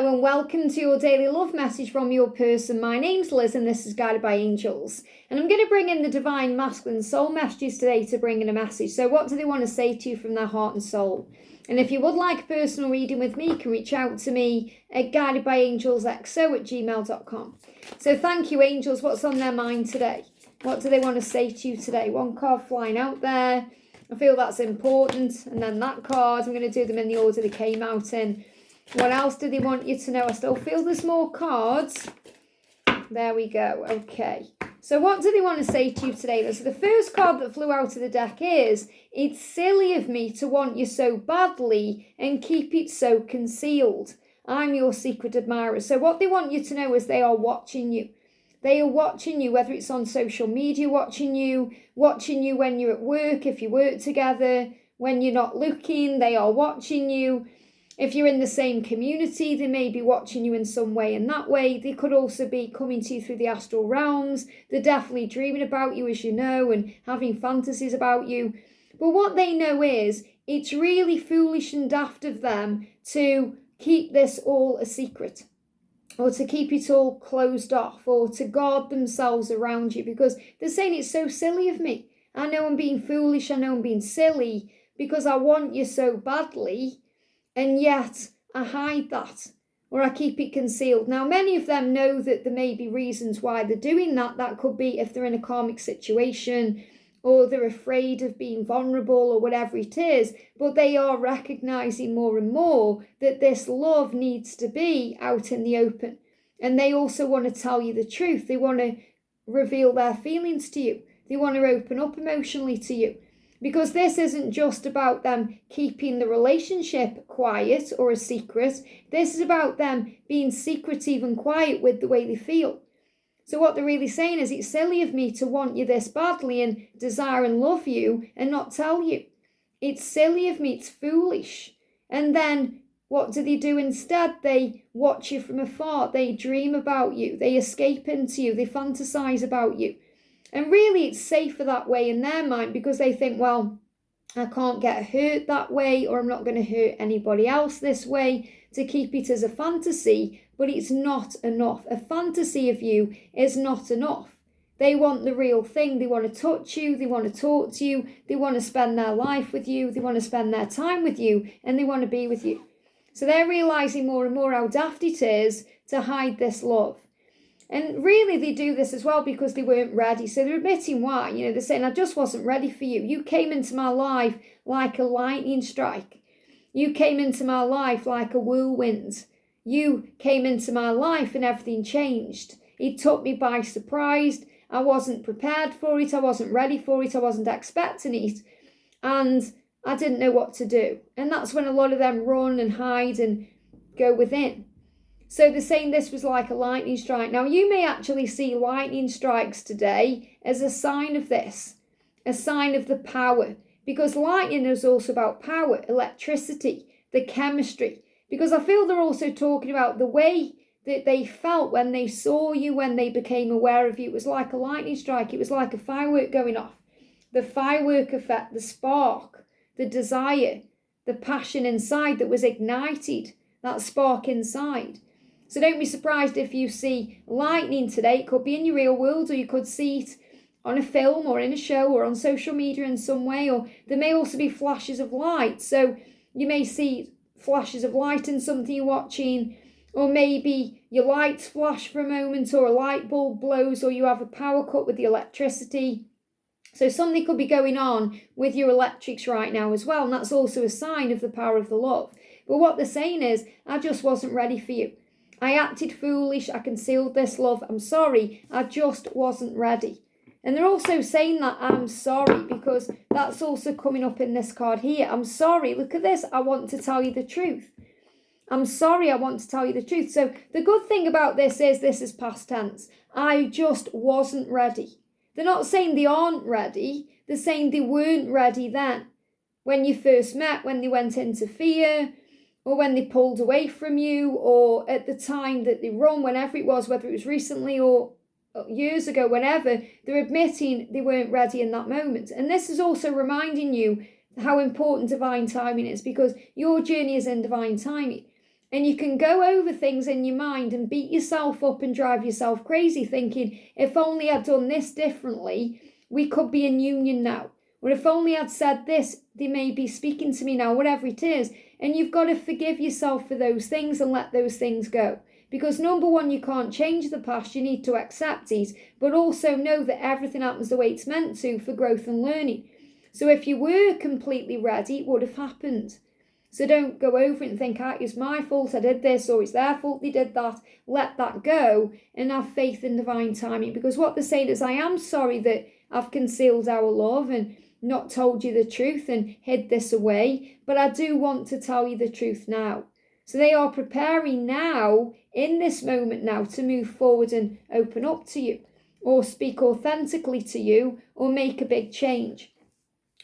Hello and welcome to your daily love message from your person. My name's Liz and this is Guided by Angels. And I'm going to bring in the divine masculine soul messages today to bring in a message. So what do they want to say to you from their heart and soul? And if you would like a personal reading with me, you can reach out to me at guidedbyangelsxo@gmail.com. So thank you, angels. What's on their mind today? What do they want to say to you today? One card flying out there. I feel that's important. And then that card, I'm going to do them in the order they came out in. What else do they want you to know? I still feel there's more cards. There we go. Okay. So what do they want to say to you today? So the first card that flew out of the deck is, it's silly of me to want you so badly and keep it so concealed. I'm your secret admirer. So what they want you to know is they are watching you. They are watching you, whether it's on social media, watching you when you're at work, if you work together, when you're not looking, they are watching you. If you're in the same community, they may be watching you in some way, and that way they could also be coming to you through the astral realms. They're definitely dreaming about you, as you know, and having fantasies about you. But what they know is it's really foolish and daft of them to keep this all a secret, or to keep it all closed off, or to guard themselves around you, because they're saying it's so silly of me. I know I'm being foolish, I know I'm being silly, because I want you so badly. And yet I hide that, or I keep it concealed. Now, many of them know that there may be reasons why they're doing that. That could be if they're in a karmic situation, or they're afraid of being vulnerable, or whatever it is. But they are recognizing more and more that this love needs to be out in the open. And they also want to tell you the truth. They want to reveal their feelings to you. They want to open up emotionally to you. Because this isn't just about them keeping the relationship quiet or a secret. This is about them being secretive and quiet with the way they feel. So what they're really saying is, it's silly of me to want you this badly and desire and love you and not tell you. It's silly of me, it's foolish. And then what do they do instead? They watch you from afar. They dream about you. They escape into you. They fantasize about you. And really, it's safer that way in their mind, because they think, well, I can't get hurt that way, or I'm not going to hurt anybody else this way, to keep it as a fantasy. But it's not enough. A fantasy of you is not enough. They want the real thing. They want to touch you. They want to talk to you. They want to spend their life with you. They want to spend their time with you, and they want to be with you. So they're realizing more and more how daft it is to hide this love. And really, they do this as well because they weren't ready. So they're admitting why. They're saying, I just wasn't ready for you. You came into my life like a lightning strike. You came into my life like a whirlwind. You came into my life and everything changed. It took me by surprise. I wasn't prepared for it. I wasn't ready for it. I wasn't expecting it. And I didn't know what to do. And that's when a lot of them run and hide and go within. So they're saying this was like a lightning strike. Now, you may actually see lightning strikes today as a sign of this, a sign of the power, because lightning is also about power, electricity, the chemistry, because I feel they're also talking about the way that they felt when they saw you, when they became aware of you. It was like a lightning strike. It was like a firework going off. The firework effect, the spark, the desire, the passion inside that was ignited, that spark inside. So don't be surprised if you see lightning today. It could be in your real world, or you could see it on a film or in a show or on social media in some way, or there may also be flashes of light. So you may see flashes of light in something you're watching, or maybe your lights flash for a moment, or a light bulb blows, or you have a power cut with the electricity. So something could be going on with your electrics right now as well, and that's also a sign of the power of the love. But what they're saying is, I just wasn't ready for you. I acted foolish, I concealed this love, I'm sorry, I just wasn't ready. And they're also saying that I'm sorry, because that's also coming up in this card here. I'm sorry, look at this, I want to tell you the truth. I'm sorry, I want to tell you the truth. So the good thing about this is past tense. I just wasn't ready. They're not saying they aren't ready, they're saying they weren't ready then. When you first met, when they went into fear, or when they pulled away from you, or at the time that they run, whenever it was, whether it was recently or years ago, whenever, they're admitting they weren't ready in that moment. And this is also reminding you how important divine timing is, because your journey is in divine timing. And you can go over things in your mind and beat yourself up and drive yourself crazy thinking, if only I'd done this differently, we could be in union now. Or if only I'd said this, they may be speaking to me now, whatever it is. And you've got to forgive yourself for those things and let those things go. Because number one, you can't change the past, you need to accept it, but also know that everything happens the way it's meant to for growth and learning. So if you were completely ready, it would have happened. So don't go over it and think, it's my fault I did this, or it's their fault they did that. Let that go and have faith in divine timing. Because what they're saying is, I am sorry that I've concealed our love and not told you the truth and hid this away, but I do want to tell you the truth now. So they are preparing now, in this moment now, to move forward and open up to you, or speak authentically to you, or make a big change.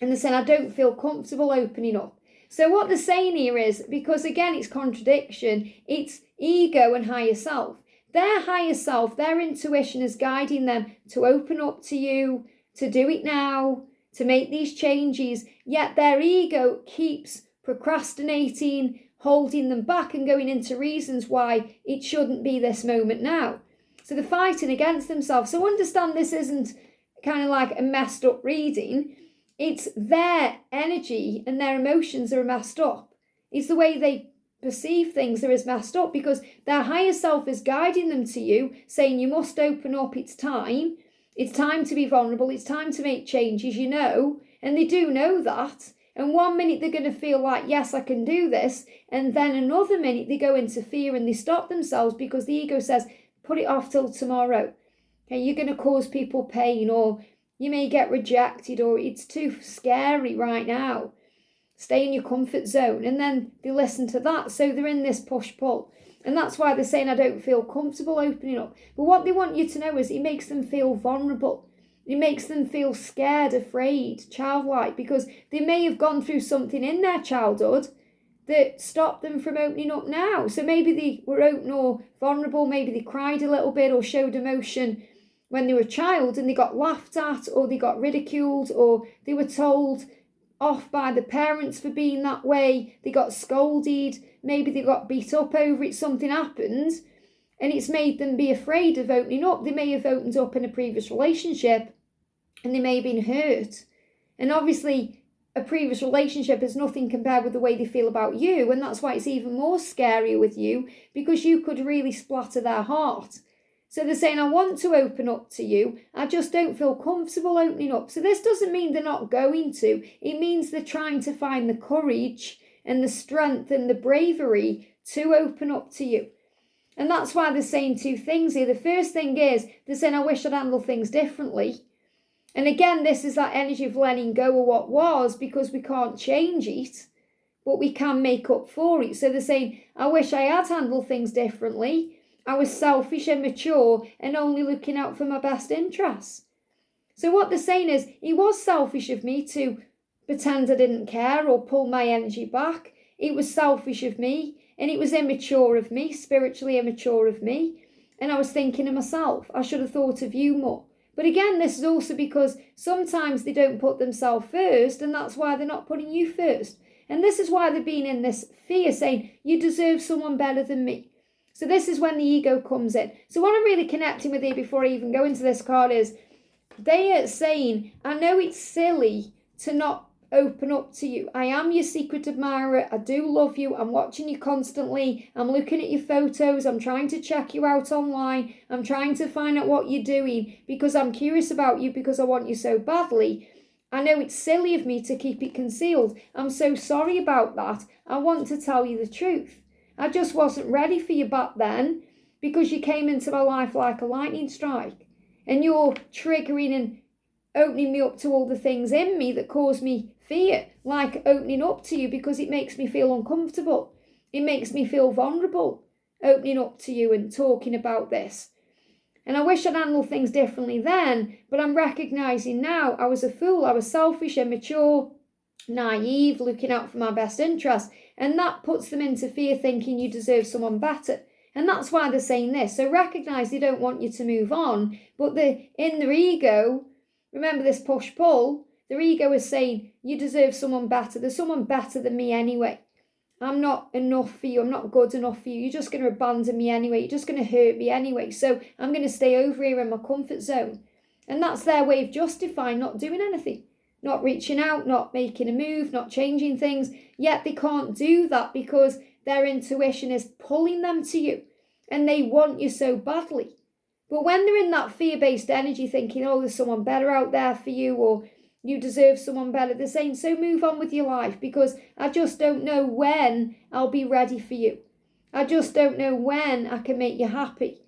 And they're saying, I don't feel comfortable opening up. So what they're saying here is, because again, it's contradiction, it's ego and higher self. Their higher self, their intuition is guiding them to open up to you, to do it now, to make these changes, yet their ego keeps procrastinating, holding them back and going into reasons why it shouldn't be this moment now. So they're fighting against themselves. So understand this isn't kind of like a messed up reading. It's their energy and their emotions are messed up. It's the way they perceive things that is messed up, because their higher self is guiding them to you, saying you must open up, it's time to be vulnerable, it's time to make changes, you know, and they do know that. And 1 minute they're going to feel like, yes, I can do this, and then another minute they go into fear and they stop themselves because the ego says, put it off till tomorrow. Okay, you're going to cause people pain, or you may get rejected, or it's too scary right now. Stay in your comfort zone. And then they listen to that. So they're in this push-pull. And that's why they're saying, I don't feel comfortable opening up. But what they want you to know is it makes them feel vulnerable. It makes them feel scared, afraid, childlike, because they may have gone through something in their childhood that stopped them from opening up now. So maybe they were open or vulnerable. Maybe they cried a little bit or showed emotion when they were a child and they got laughed at, or they got ridiculed, or they were told off by the parents for being that way. They got scolded. Maybe they got beat up over it. Something happened and it's made them be afraid of opening up. They may have opened up in a previous relationship and they may have been hurt. And obviously a previous relationship is nothing compared with the way they feel about you. And that's why it's even more scary with you, because you could really splatter their heart. So they're saying, I want to open up to you. I just don't feel comfortable opening up. So this doesn't mean they're not going to. It means they're trying to find the courage and the strength and the bravery to open up to you. And that's why they're saying two things here. The first thing is, they're saying, I wish I'd handled things differently. And again, this is that energy of letting go of what was, because we can't change it, but we can make up for it. So they're saying, I wish I had handled things differently. I was selfish and immature and only looking out for my best interests. So what they're saying is, it was selfish of me to pretend I didn't care or pull my energy back. It was selfish of me, and it was immature of me, spiritually immature of me. And I was thinking of myself. I should have thought of you more. But again, this is also because sometimes they don't put themselves first, and that's why they're not putting you first. And this is why they're being in this fear, saying, you deserve someone better than me. So this is when the ego comes in. So what I'm really connecting with here before I even go into this card is, they are saying, I know it's silly to not open up to you. I am your secret admirer. I do love you. I'm watching you constantly. I'm looking at your photos. I'm trying to check you out online. I'm trying to find out what you're doing because I'm curious about you, because I want you so badly. I know it's silly of me to keep it concealed. I'm so sorry about that. I want to tell you the truth. I just wasn't ready for you back then, because you came into my life like a lightning strike. And you're triggering and opening me up to all the things in me that cause me fear, like opening up to you because it makes me feel uncomfortable. It makes me feel vulnerable, opening up to you and talking about this. And I wish I'd handled things differently then, but I'm recognising now I was a fool. I was selfish, immature, naive, looking out for my best interests. And that puts them into fear, thinking you deserve someone better. And that's why they're saying this. So recognise they don't want you to move on, but in their ego, remember this push-pull, their ego is saying, you deserve someone better. There's someone better than me anyway. I'm not enough for you. I'm not good enough for you. You're just going to abandon me anyway. You're just going to hurt me anyway. So I'm going to stay over here in my comfort zone. And that's their way of justifying not doing anything, not reaching out, not making a move, not changing things. Yet they can't do that because their intuition is pulling them to you and they want you so badly. But when they're in that fear-based energy thinking, oh, there's someone better out there for you, or you deserve someone better, they're saying, so move on with your life because I just don't know when I'll be ready for you. I just don't know when I can make you happy.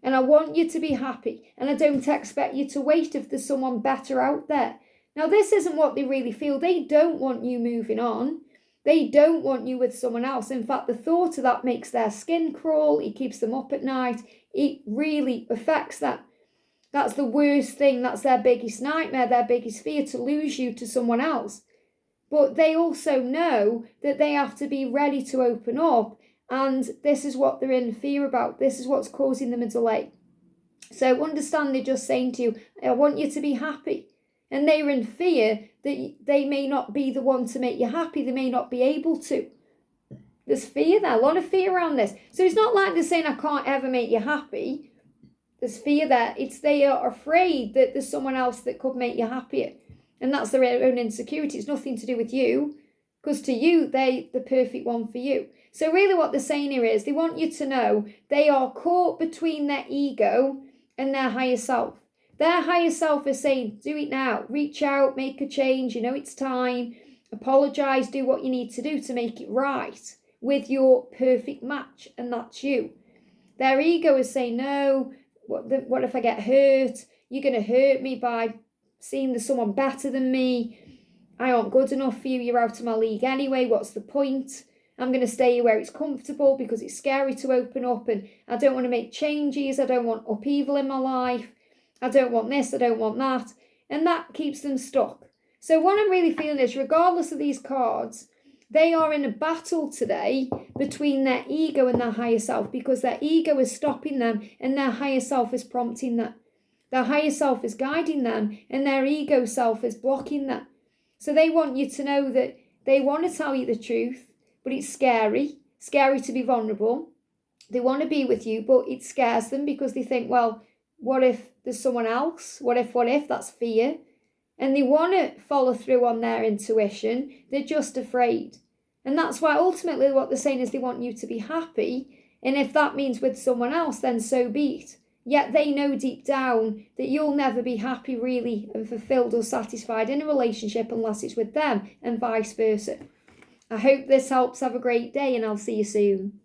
And I want you to be happy. And I don't expect you to wait if there's someone better out there. Now, this isn't what they really feel. They don't want you moving on. They don't want you with someone else. In fact, the thought of that makes their skin crawl. It keeps them up at night. It really affects them. That's the worst thing. That's their biggest nightmare, their biggest fear, to lose you to someone else. But they also know that they have to be ready to open up. And this is what they're in fear about. This is what's causing them a delay. So understand they're just saying to you, I want you to be happy. And they're in fear that they may not be the one to make you happy. They may not be able to. There's fear there, a lot of fear around this. So it's not like they're saying, I can't ever make you happy. There's fear there. It's they are afraid that there's someone else that could make you happier. And that's their own insecurity. It's nothing to do with you. Because to you, they're the perfect one for you. So really what they're saying here is they want you to know they are caught between their ego and their higher self. Their higher self is saying, do it now. Reach out, make a change. You know it's time. Apologise, do what you need to do to make it right with your perfect match. And that's you. Their ego is saying, no, what if I get hurt? You're going to hurt me by seeing there's someone better than me. I aren't good enough for you. You're out of my league anyway. What's the point? I'm going to stay where it's comfortable because it's scary to open up and I don't want to make changes. I don't want upheaval in my life. I don't want this. I don't want that. And that keeps them stuck. So what I'm really feeling is, regardless of these cards, they are in a battle today between their ego and their higher self because their ego is stopping them and their higher self is prompting them. Their higher self is guiding them and their ego self is blocking them. So they want you to know that they want to tell you the truth, but it's scary to be vulnerable. They want to be with you, but it scares them because they think, well, what if there's someone else? What if? That's fear. And they want to follow through on their intuition. They're just afraid. And that's why ultimately what they're saying is they want you to be happy. And if that means with someone else, then so be it. Yet they know deep down that you'll never be happy really and fulfilled or satisfied in a relationship unless it's with them and vice versa. I hope this helps. Have a great day and I'll see you soon.